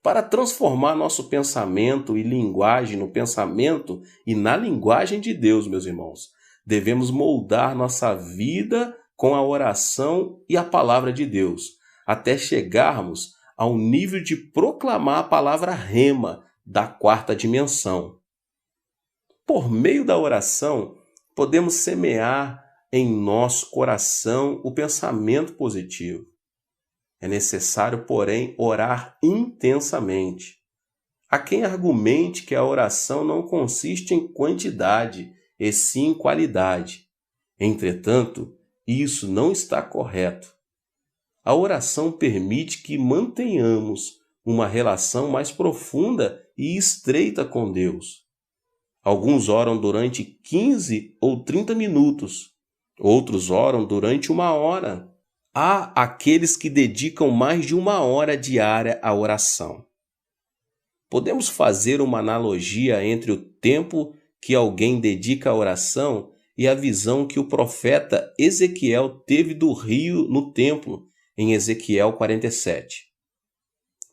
Para transformar nosso pensamento e linguagem no pensamento e na linguagem de Deus, meus irmãos, devemos moldar nossa vida com a oração e a palavra de Deus, até chegarmos ao nível de proclamar a palavra rema da quarta dimensão. Por meio da oração, podemos semear em nosso coração o pensamento positivo. É necessário, porém, orar intensamente. Há quem argumente que a oração não consiste em quantidade, e sim em qualidade. Entretanto, isso não está correto. A oração permite que mantenhamos uma relação mais profunda e estreita com Deus. Alguns oram durante 15 ou 30 minutos, outros oram durante 1 hora. Há aqueles que dedicam mais de 1 hora diária à oração. Podemos fazer uma analogia entre o tempo que alguém dedica à oração e a visão que o profeta Ezequiel teve do rio no templo, em Ezequiel 47.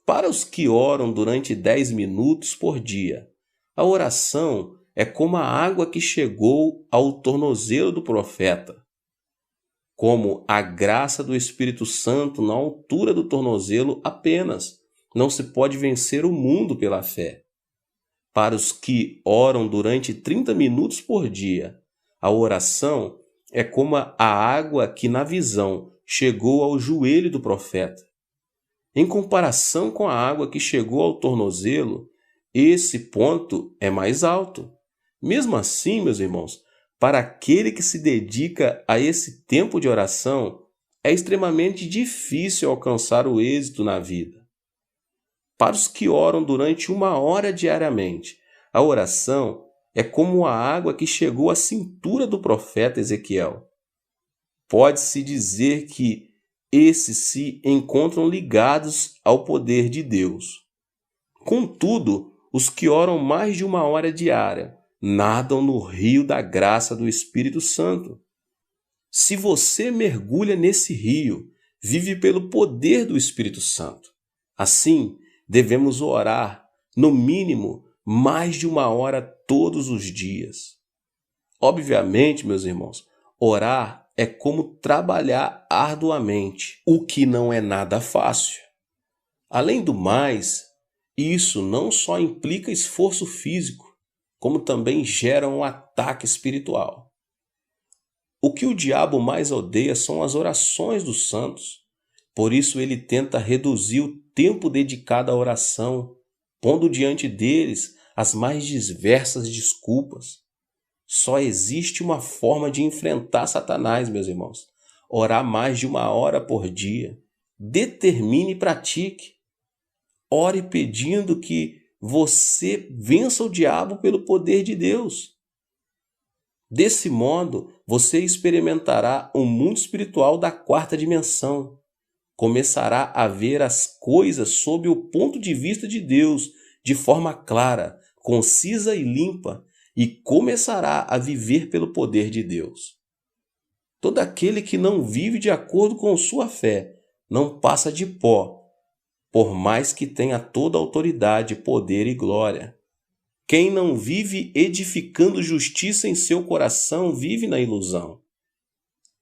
Para os que oram durante 10 minutos por dia, a oração é como a água que chegou ao tornozelo do profeta. Como a graça do Espírito Santo na altura do tornozelo apenas, não se pode vencer o mundo pela fé. Para os que oram durante 30 minutos por dia, a oração é como a água que na visão chegou ao joelho do profeta. Em comparação com a água que chegou ao tornozelo, esse ponto é mais alto. Mesmo assim, meus irmãos, para aquele que se dedica a esse tempo de oração, é extremamente difícil alcançar o êxito na vida. Para os que oram durante 1 hora diariamente, a oração é como a água que chegou à cintura do profeta Ezequiel. Pode-se dizer que esses se encontram ligados ao poder de Deus. Contudo, os que oram mais de 1 hora diária nadam no rio da graça do Espírito Santo. Se você mergulha nesse rio, vive pelo poder do Espírito Santo. Assim, devemos orar, no mínimo, mais de 1 hora todos os dias. Obviamente, meus irmãos, orar é como trabalhar arduamente, o que não é nada fácil. Além do mais, isso não só implica esforço físico, como também gera um ataque espiritual. O que o diabo mais odeia são as orações dos santos. Por isso ele tenta reduzir o tempo dedicado à oração, pondo diante deles as mais diversas desculpas. Só existe uma forma de enfrentar Satanás, meus irmãos. Orar mais de 1 hora por dia. Determine e pratique. Ore pedindo que você vença o diabo pelo poder de Deus. Desse modo, você experimentará o mundo espiritual da quarta dimensão. Começará a ver as coisas sob o ponto de vista de Deus, de forma clara, concisa e limpa, e começará a viver pelo poder de Deus. Todo aquele que não vive de acordo com sua fé não passa de pó, por mais que tenha toda a autoridade, poder e glória. Quem não vive edificando justiça em seu coração vive na ilusão.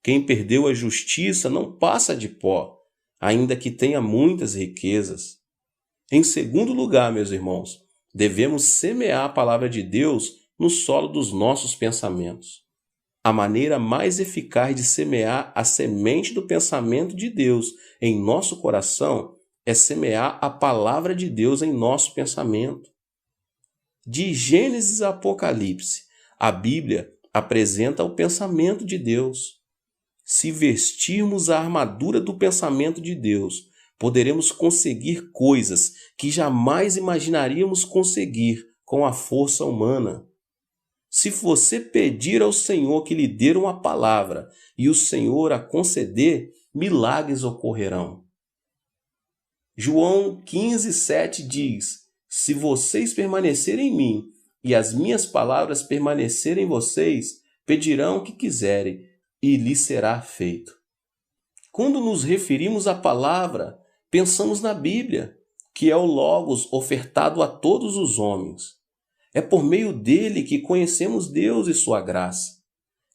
Quem perdeu a justiça não passa de pó, ainda que tenha muitas riquezas. Em segundo lugar, meus irmãos, devemos semear a palavra de Deus no solo dos nossos pensamentos. A maneira mais eficaz de semear a semente do pensamento de Deus em nosso coração é semear a palavra de Deus em nosso pensamento. De Gênesis a Apocalipse, a Bíblia apresenta o pensamento de Deus. Se vestirmos a armadura do pensamento de Deus, poderemos conseguir coisas que jamais imaginaríamos conseguir com a força humana. Se você pedir ao Senhor que lhe dê uma palavra e o Senhor a conceder, milagres ocorrerão. João 15:7 diz: se vocês permanecerem em mim e as minhas palavras permanecerem em vocês, pedirão o que quiserem e lhes será feito. Quando nos referimos à palavra, pensamos na Bíblia, que é o Logos ofertado a todos os homens. É por meio dele que conhecemos Deus e sua graça.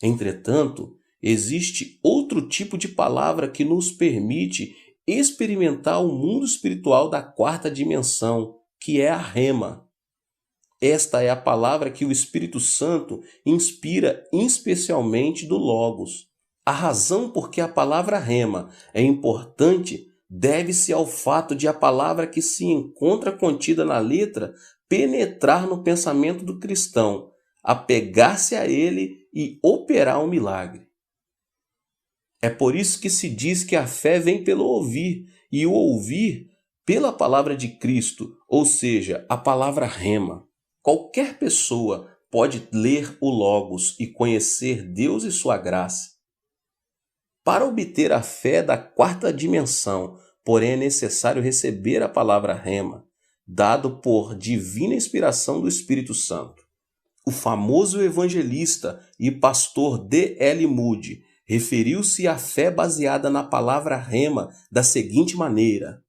Entretanto, existe outro tipo de palavra que nos permite experimentar o mundo espiritual da quarta dimensão, que é a rema. Esta é a palavra que o Espírito Santo inspira especialmente do Logos. A razão por que a palavra rema é importante deve-se ao fato de a palavra que se encontra contida na letra penetrar no pensamento do cristão, apegar-se a ele e operar um milagre. É por isso que se diz que a fé vem pelo ouvir, e o ouvir pela palavra de Cristo, ou seja, a palavra rema. Qualquer pessoa pode ler o Logos e conhecer Deus e sua graça. Para obter a fé da quarta dimensão, porém é necessário receber a palavra rema, dado por divina inspiração do Espírito Santo. O famoso evangelista e pastor D.L. Moody referiu-se à fé baseada na palavra rema da seguinte maneira: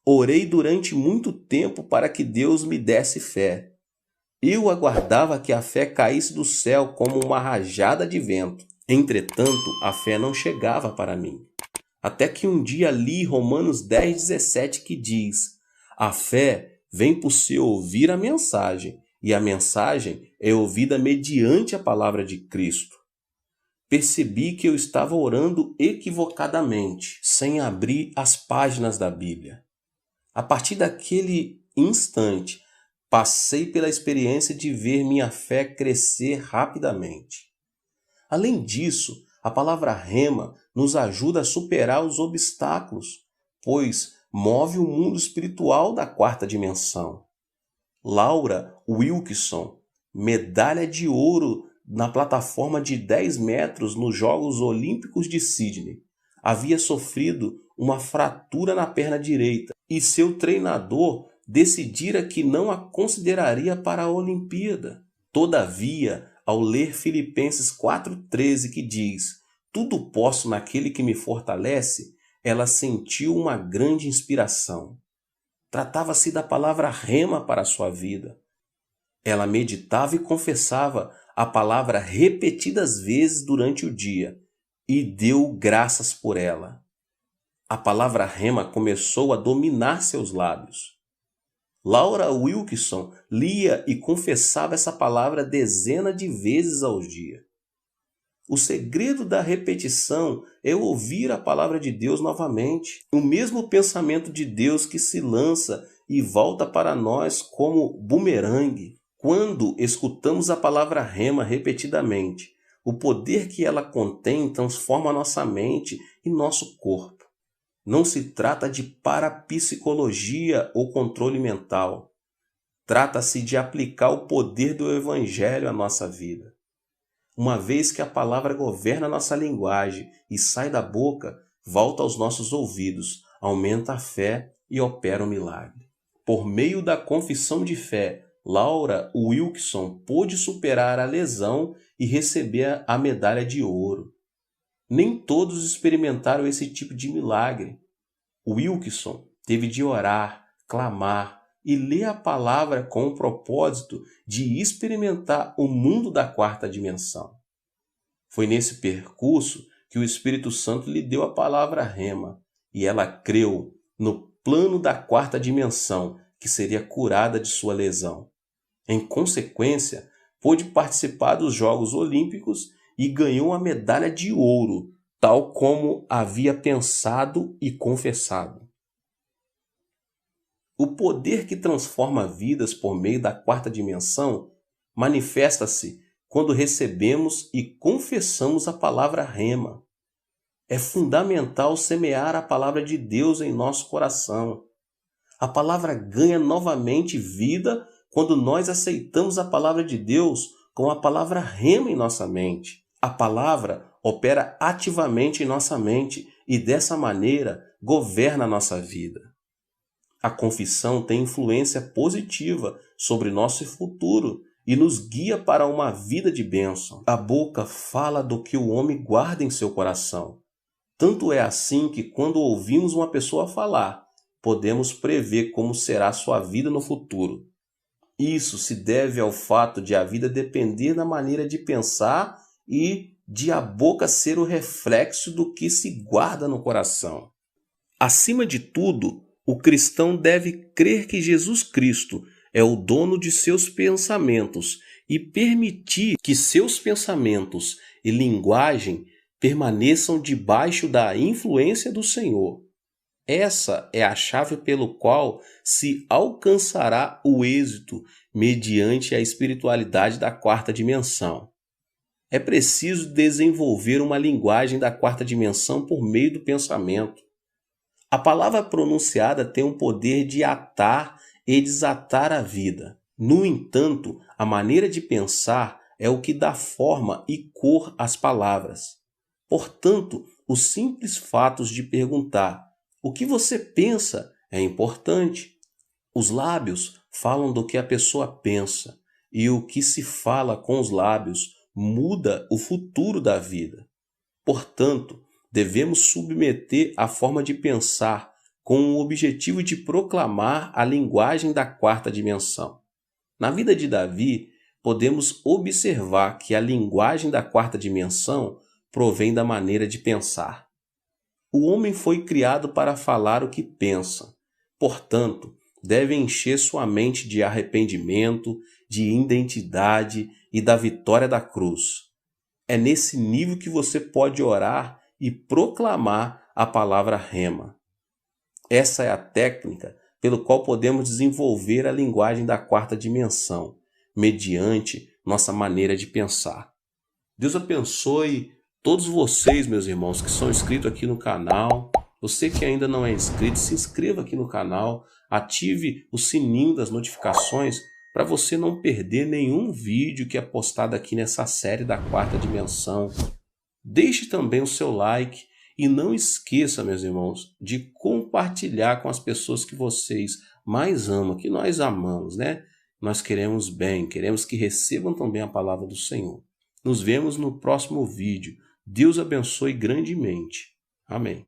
orei durante muito tempo para que Deus me desse fé. Eu aguardava que a fé caísse do céu como uma rajada de vento. Entretanto, a fé não chegava para mim. Até que um dia li Romanos 10:17 que diz: a fé vem por se ouvir a mensagem, e a mensagem é ouvida mediante a palavra de Cristo. Percebi que eu estava orando equivocadamente, sem abrir as páginas da Bíblia. A partir daquele instante, passei pela experiência de ver minha fé crescer rapidamente. Além disso, a palavra rema nos ajuda a superar os obstáculos, pois move o mundo espiritual da quarta dimensão. Laura Wilkinson, medalha de ouro na plataforma de 10 metros nos Jogos Olímpicos de Sydney, havia sofrido uma fratura na perna direita e seu treinador decidira que não a consideraria para a Olimpíada. Todavia, ao ler Filipenses 4:13, que diz: tudo posso naquele que me fortalece, ela sentiu uma grande inspiração. Tratava-se da palavra rema para a sua vida. Ela meditava e confessava a palavra repetidas vezes durante o dia e deu graças por ela. A palavra rema começou a dominar seus lábios. Laura Wilkinson lia e confessava essa palavra dezenas de vezes ao dia. O segredo da repetição é ouvir a palavra de Deus novamente. O mesmo pensamento de Deus que se lança e volta para nós como bumerangue. Quando escutamos a palavra rema repetidamente, o poder que ela contém transforma nossa mente e nosso corpo. Não se trata de parapsicologia ou controle mental. Trata-se de aplicar o poder do Evangelho à nossa vida. Uma vez que a palavra governa nossa linguagem e sai da boca, volta aos nossos ouvidos, aumenta a fé e opera o milagre. Por meio da confissão de fé, Laura Wilkinson pôde superar a lesão e receber a medalha de ouro. Nem todos experimentaram esse tipo de milagre. Wilkinson teve de orar, clamar e ler a palavra com o propósito de experimentar o mundo da quarta dimensão. Foi nesse percurso que o Espírito Santo lhe deu a palavra rema, e ela creu no plano da quarta dimensão que seria curada de sua lesão. Em consequência, pôde participar dos Jogos Olímpicos e ganhou a medalha de ouro, tal como havia pensado e confessado. O poder que transforma vidas por meio da quarta dimensão manifesta-se quando recebemos e confessamos a palavra rema. É fundamental semear a palavra de Deus em nosso coração. A palavra ganha novamente vida quando nós aceitamos a palavra de Deus com a palavra rema em nossa mente. A palavra opera ativamente em nossa mente e dessa maneira governa a nossa vida. A confissão tem influência positiva sobre nosso futuro e nos guia para uma vida de bênção. A boca fala do que o homem guarda em seu coração. Tanto é assim que quando ouvimos uma pessoa falar, podemos prever como será a sua vida no futuro. Isso se deve ao fato de a vida depender da maneira de pensar e de a boca ser o reflexo do que se guarda no coração. Acima de tudo, o cristão deve crer que Jesus Cristo é o dono de seus pensamentos e permitir que seus pensamentos e linguagem permaneçam debaixo da influência do Senhor. Essa é a chave pelo qual se alcançará o êxito mediante a espiritualidade da quarta dimensão. É preciso desenvolver uma linguagem da quarta dimensão por meio do pensamento. A palavra pronunciada tem o poder de atar e desatar a vida. No entanto, a maneira de pensar é o que dá forma e cor às palavras. Portanto, os simples fatos de perguntar o que você pensa é importante. Os lábios falam do que a pessoa pensa, e o que se fala com os lábios muda o futuro da vida. Portanto, devemos submeter a forma de pensar com o objetivo de proclamar a linguagem da quarta dimensão. Na vida de Davi, podemos observar que a linguagem da quarta dimensão provém da maneira de pensar. O homem foi criado para falar o que pensa. Portanto, deve encher sua mente de arrependimento, de identidade e da vitória da cruz. É nesse nível que você pode orar e proclamar a palavra rema. Essa é a técnica pelo qual podemos desenvolver a linguagem da quarta dimensão, mediante nossa maneira de pensar. Deus abençoe todos vocês, meus irmãos, que são inscritos aqui no canal. Você que ainda não é inscrito, se inscreva aqui no canal, ative o sininho das notificações para você não perder nenhum vídeo que é postado aqui nessa série da quarta dimensão. Deixe também o seu like e não esqueça, meus irmãos, de compartilhar com as pessoas que vocês mais amam, que nós amamos, né? Nós queremos bem, queremos que recebam também a palavra do Senhor. Nos vemos no próximo vídeo. Deus abençoe grandemente. Amém.